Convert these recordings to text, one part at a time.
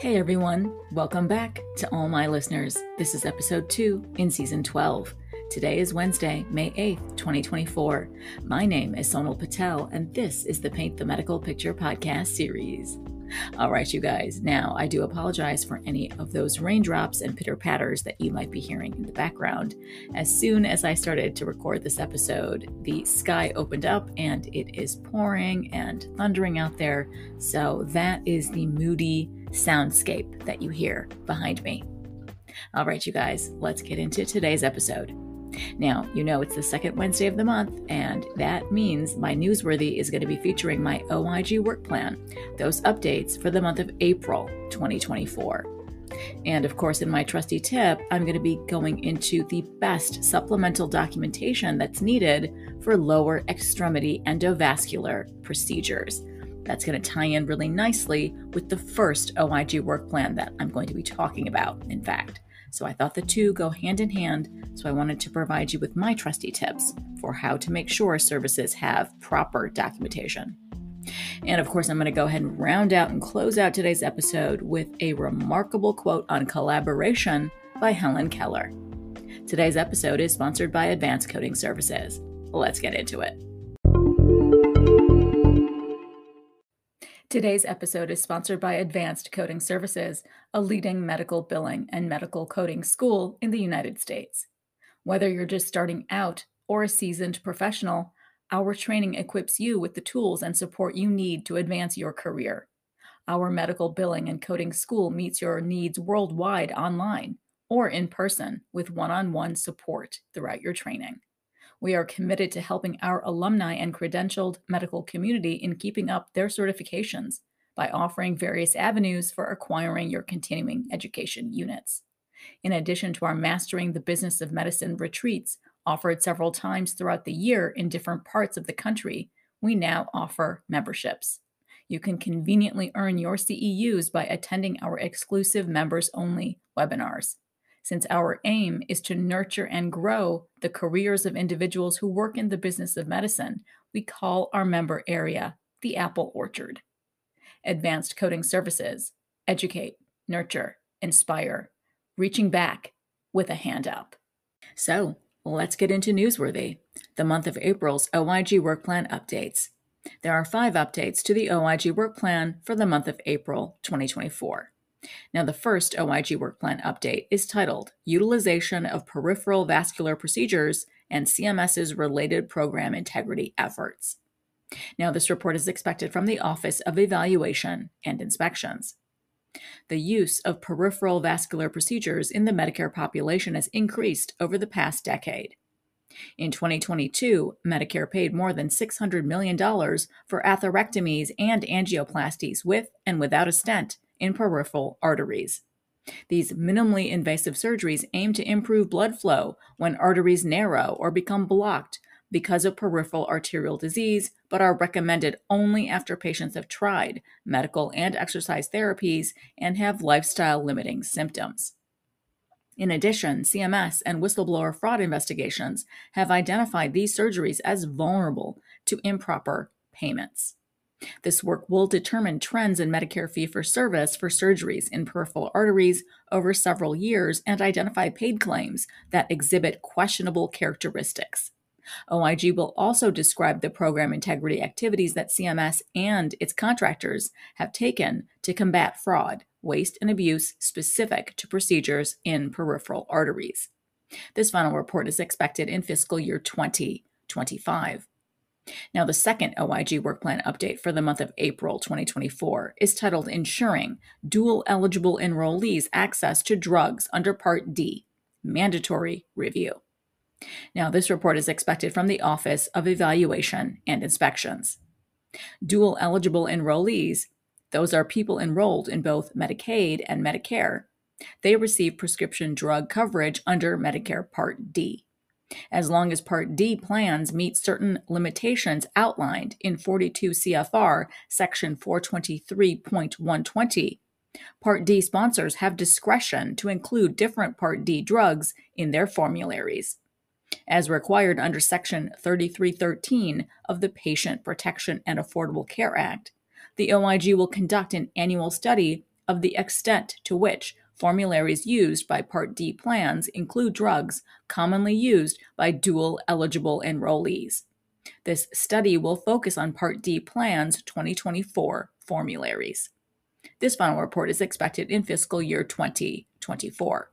Hey everyone, welcome back to all my listeners. This is episode 2 in season 12. Today is Wednesday, May 8th, 2024. My name is Sonal Patel, and this is the Paint the Medical Picture podcast series. All right, you guys. Now, I do apologize for any of those raindrops and pitter-patters that you might be hearing in the background. As soon as I started to record this episode, the sky opened up and it is pouring and thundering out there. So that is the moody soundscape that you hear behind me. All right, you guys, let's get into today's episode. Now, you know it's the second Wednesday of the month, and that means my Newsworthy is going to be featuring my OIG Work Plan, those updates for the month of April 2024. And of course, in my Trusty tip, I'm going to be going into the best supplemental documentation that's needed for lower extremity endovascular procedures. That's going to tie in really nicely with the first OIG work plan that I'm going to be talking about, in fact. So I thought the two go hand in hand, so I wanted to provide you with my trusty tips for how to make sure services have proper documentation. And of course, I'm going to go ahead and round out and close out today's episode with a remarkable quote on collaboration by Helen Keller. Today's episode is sponsored by Advanced Coding Services. Let's get into it. Today's episode is sponsored by Advanced Coding Services, a leading medical billing and medical coding school in the United States. Whether you're just starting out or a seasoned professional, our training equips you with the tools and support you need to advance your career. Our medical billing and coding school meets your needs worldwide online or in person with one-on-one support throughout your training. We are committed to helping our alumni and credentialed medical community in keeping up their certifications by offering various avenues for acquiring your continuing education units. In addition to our Mastering the Business of Medicine retreats offered several times throughout the year in different parts of the country, we now offer memberships. You can conveniently earn your CEUs by attending our exclusive members-only webinars. Since our aim is to nurture and grow the careers of individuals who work in the business of medicine, we call our member area the Apple Orchard. Advanced Coding Services, educate, nurture, inspire, reaching back with a hand up. So let's get into Newsworthy, the month of April's OIG Work Plan updates. There are 5 updates to the OIG Work Plan for the month of April 2024. Now, the first OIG Work Plan update is titled Utilization of Peripheral Vascular Procedures and CMS's Related Program Integrity Efforts. Now, this report is expected from the Office of Evaluation and Inspections. The use of peripheral vascular procedures in the Medicare population has increased over the past decade. In 2022, Medicare paid more than $600 million for atherectomies and angioplasties with and without a stent in peripheral arteries. These minimally invasive surgeries aim to improve blood flow when arteries narrow or become blocked because of peripheral arterial disease, but are recommended only after patients have tried medical and exercise therapies and have lifestyle-limiting symptoms. In addition, CMS and whistleblower fraud investigations have identified these surgeries as vulnerable to improper payments. This work will determine trends in Medicare fee-for-service for surgeries in peripheral arteries over several years and identify paid claims that exhibit questionable characteristics. OIG will also describe the program integrity activities that CMS and its contractors have taken to combat fraud, waste, and abuse specific to procedures in peripheral arteries. This final report is expected in fiscal year 2025. Now, the second OIG Work Plan update for the month of April 2024 is titled Ensuring Dual-Eligible Enrollees Access to Drugs Under Part D, Mandatory Review. Now, this report is expected from the Office of Evaluation and Inspections. Dual-eligible enrollees, those are people enrolled in both Medicaid and Medicare. They receive prescription drug coverage under Medicare Part D. As long as Part D plans meet certain limitations outlined in 42 CFR Section 423.120, Part D sponsors have discretion to include different Part D drugs in their formularies. As required under Section 3313 of the Patient Protection and Affordable Care Act, the OIG will conduct an annual study of the extent to which formularies used by Part D plans include drugs commonly used by dual-eligible enrollees. This study will focus on Part D plans' 2024 formularies. This final report is expected in fiscal year 2024.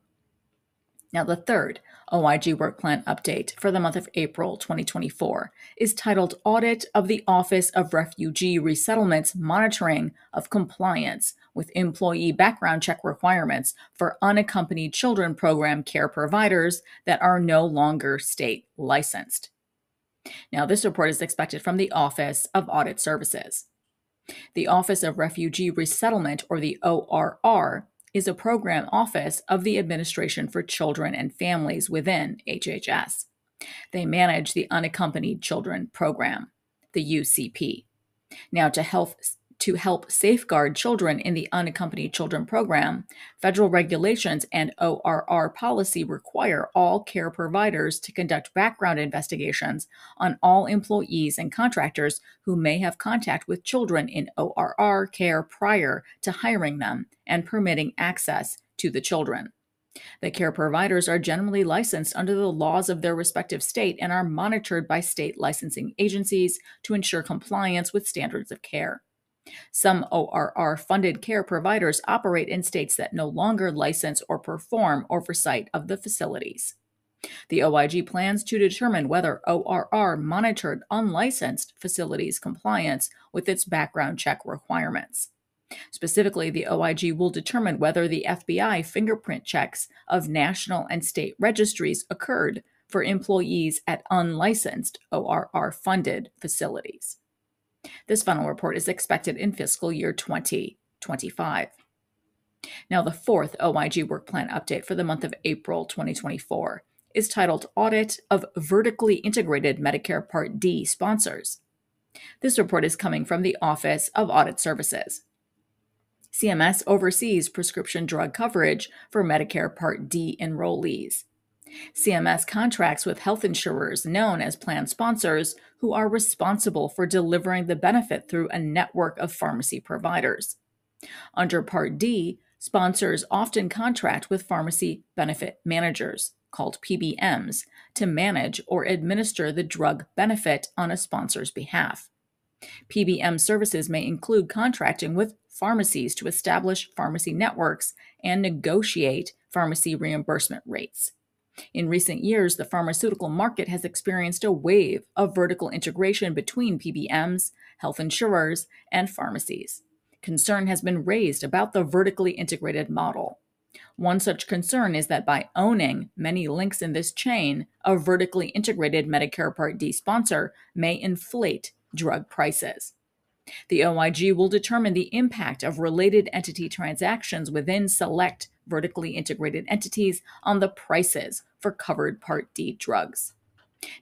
Now, the third OIG Work Plan update for the month of April 2024 is titled Audit of the Office of Refugee Resettlement's Monitoring of Compliance with Employee Background Check Requirements for Unaccompanied Children Program care providers that are no longer state licensed. Now, this report is expected from the Office of Audit Services. The Office of Refugee Resettlement, or the ORR, is a program office of the Administration for Children and Families within HHS. They manage the Unaccompanied Children Program, the UCP. Now, to help safeguard children in the Unaccompanied Children Program, federal regulations and ORR policy require all care providers to conduct background investigations on all employees and contractors who may have contact with children in ORR care prior to hiring them and permitting access to the children. The care providers are generally licensed under the laws of their respective state and are monitored by state licensing agencies to ensure compliance with standards of care. Some ORR-funded care providers operate in states that no longer license or perform oversight of the facilities. The OIG plans to determine whether ORR monitored unlicensed facilities' compliance with its background check requirements. Specifically, the OIG will determine whether the FBI fingerprint checks of national and state registries occurred for employees at unlicensed ORR-funded facilities. This final report is expected in fiscal year 2025. Now, the fourth OIG Work Plan update for the month of April 2024 is titled Audit of Vertically Integrated Medicare Part D Sponsors. This report is coming from the Office of Audit Services. CMS oversees prescription drug coverage for Medicare Part D enrollees. CMS contracts with health insurers known as plan sponsors who are responsible for delivering the benefit through a network of pharmacy providers. Under Part D, sponsors often contract with pharmacy benefit managers, called PBMs, to manage or administer the drug benefit on a sponsor's behalf. PBM services may include contracting with pharmacies to establish pharmacy networks and negotiate pharmacy reimbursement rates. In recent years, the pharmaceutical market has experienced a wave of vertical integration between PBMs, health insurers, and pharmacies. Concern has been raised about the vertically integrated model. One such concern is that by owning many links in this chain, a vertically integrated Medicare Part D sponsor may inflate drug prices. The OIG will determine the impact of related entity transactions within select vertically integrated entities on the prices for covered Part D drugs.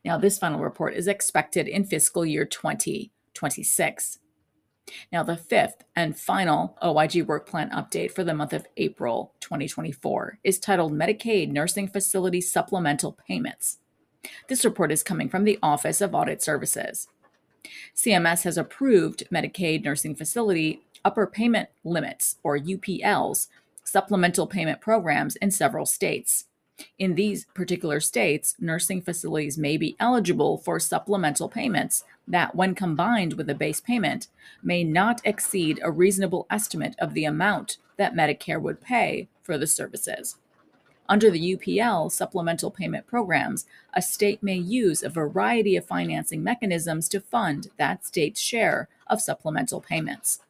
Now, this final report is expected in fiscal year 2026. Now, the fifth and final OIG Work Plan update for the month of April 2024 is titled Medicaid Nursing Facility Supplemental Payments. This report is coming from the Office of Audit Services. CMS has approved Medicaid nursing facility upper payment limits, or UPLs, supplemental payment programs in several states. In these particular states, nursing facilities may be eligible for supplemental payments that, when combined with a base payment, may not exceed a reasonable estimate of the amount that Medicare would pay for the services. Under the UPL supplemental payment programs, a state may use a variety of financing mechanisms to fund that state's share of supplemental payments.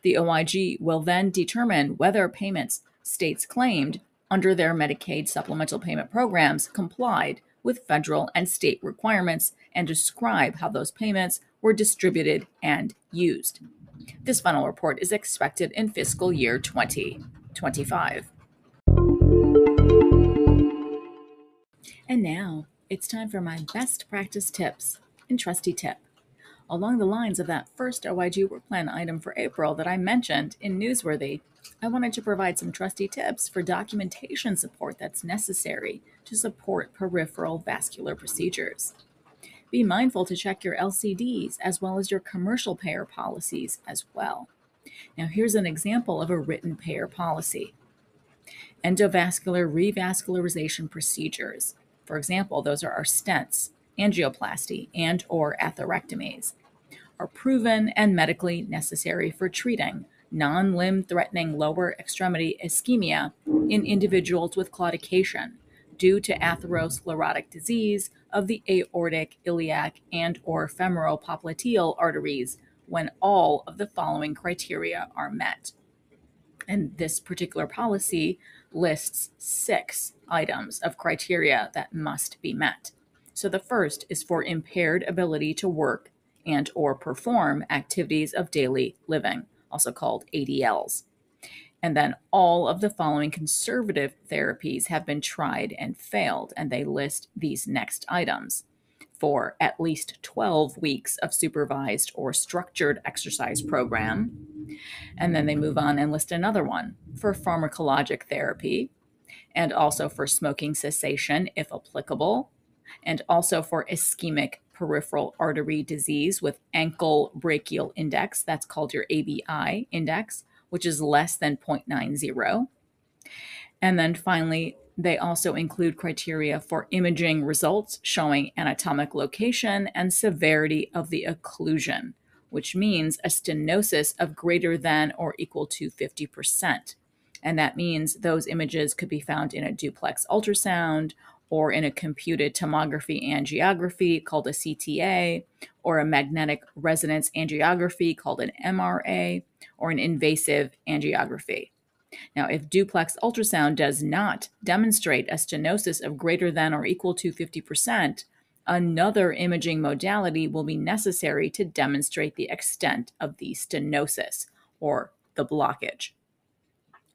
The OIG will then determine whether payments states claimed under their Medicaid supplemental payment programs complied with federal and state requirements and describe how those payments were distributed and used. This final report is expected in fiscal year 2025. And now, it's time for my best practice tips in Trusty Tip. Along the lines of that first OIG Work Plan item for April that I mentioned in Newsworthy, I wanted to provide some trusty tips for documentation support that's necessary to support peripheral vascular procedures. Be mindful to check your LCDs as well as your commercial payer policies as well. Now, here's an example of a written payer policy. Endovascular revascularization procedures. For example, those are our stents, angioplasty, and or atherectomies, are proven and medically necessary for treating non-limb threatening lower extremity ischemia in individuals with claudication due to atherosclerotic disease of the aortic, iliac, and or femoral popliteal arteries when all of the following criteria are met. And this particular policy lists 6 items of criteria that must be met. So the first is for impaired ability to work and or perform activities of daily living, also called ADLs. And then all of the following conservative therapies have been tried and failed, and they list these next items for at least 12 weeks of supervised or structured exercise program. And then they move on and list another one for pharmacologic therapy, and also for smoking cessation, if applicable, and also for ischemic peripheral artery disease with ankle brachial index. That's called your ABI index, which is less than 0.90. And then finally, they also include criteria for imaging results showing anatomic location and severity of the occlusion, which means a stenosis of greater than or equal to 50%. And that means those images could be found in a duplex ultrasound or in a computed tomography angiography called a CTA, or a magnetic resonance angiography called an MRA, or an invasive angiography. Now, if duplex ultrasound does not demonstrate a stenosis of greater than or equal to 50%, another imaging modality will be necessary to demonstrate the extent of the stenosis or the blockage.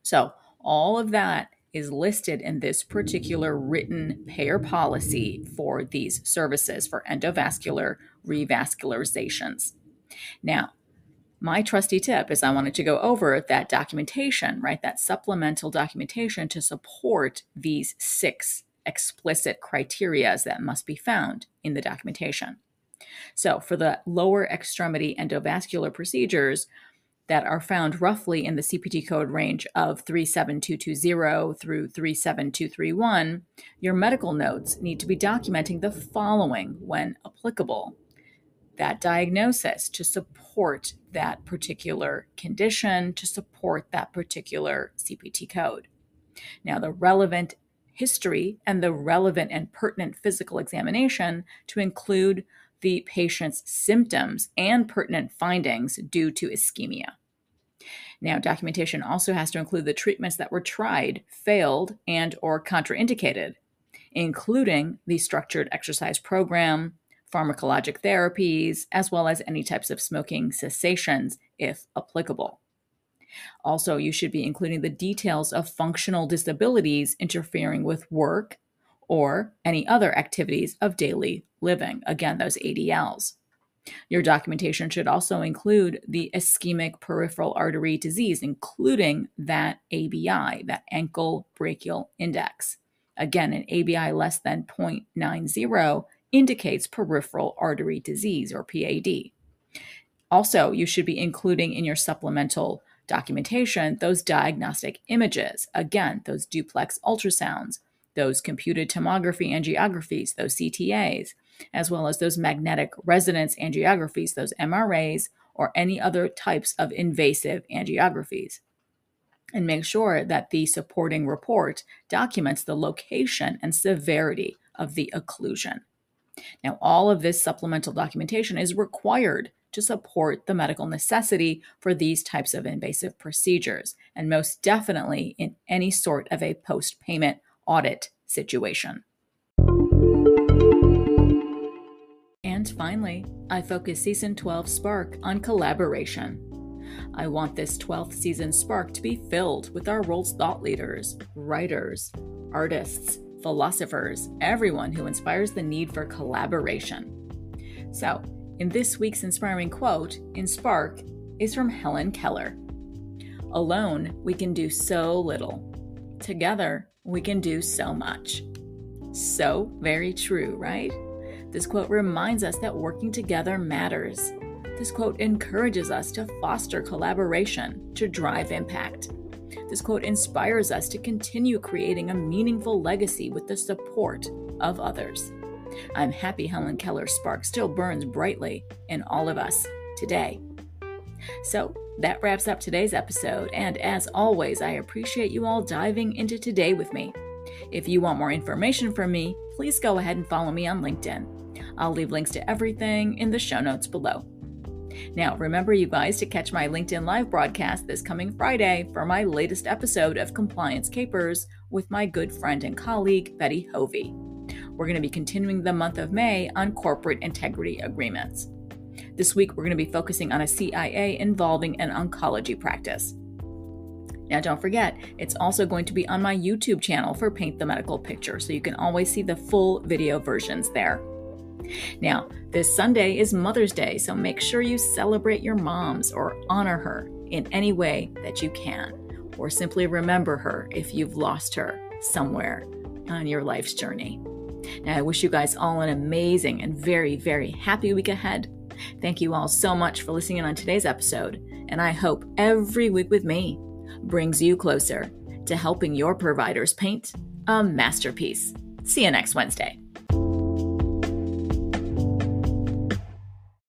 So all of that is listed in this particular written payer policy for these services for endovascular revascularizations. Now, my trusty tip is I wanted to go over that documentation, right? That supplemental documentation to support these 6 explicit criteria that must be found in the documentation. So for the lower extremity endovascular procedures that are found roughly in the CPT code range of 37220 through 37231, your medical notes need to be documenting the following when applicable: that diagnosis to support that particular condition, to support that particular CPT code. Now, the relevant history and the relevant and pertinent physical examination to include the patient's symptoms and pertinent findings due to ischemia. Now, documentation also has to include the treatments that were tried, failed, and or contraindicated, including the structured exercise program, pharmacologic therapies, as well as any types of smoking cessations, if applicable. Also, you should be including the details of functional disabilities interfering with work or any other activities of daily living. Again, those ADLs. Your documentation should also include the ischemic peripheral artery disease, including that ABI, that ankle brachial index. Again, an ABI less than 0.90 indicates peripheral artery disease, or PAD. Also, you should be including in your supplemental documentation those diagnostic images. Again, those duplex ultrasounds, those computed tomography angiographies, those CTAs, as well as those magnetic resonance angiographies, those MRAs, or any other types of invasive angiographies. And make sure that the supporting report documents the location and severity of the occlusion. Now, all of this supplemental documentation is required to support the medical necessity for these types of invasive procedures, and most definitely in any sort of a post-payment audit situation. And finally, I focus Season 12 Spark on collaboration. I want this 12th season Spark to be filled with our world's thought leaders, writers, artists, philosophers, everyone who inspires the need for collaboration. So, in this week's inspiring quote in Spark is from Helen Keller. Alone, we can do so little. Together, we can do so much. So very true, right? This quote reminds us that working together matters, This quote encourages us to foster collaboration to drive impact. This quote inspires us to continue creating a meaningful legacy with the support of others. I'm happy Helen Keller's spark still burns brightly in all of us today. So that wraps up today's episode, and as always, I appreciate you all diving into today with me. If you want more information from me, please go ahead and follow me on LinkedIn. I'll leave links to everything in the show notes below. Now, remember you guys to catch my LinkedIn Live broadcast this coming Friday for my latest episode of Compliance Capers with my good friend and colleague, Betty Hovey. We're going to be continuing the month of May on corporate integrity agreements. This week, we're going to be focusing on a CIA involving an oncology practice. Now, don't forget, it's also going to be on my YouTube channel for Paint the Medical Picture, so you can always see the full video versions there. Now, this Sunday is Mother's Day, so make sure you celebrate your moms or honor her in any way that you can, or simply remember her if you've lost her somewhere on your life's journey. Now, I wish you guys all an amazing and very, very happy week ahead. Thank you all so much for listening on today's episode, and I hope every week with me brings you closer to helping your providers paint a masterpiece. See you next Wednesday.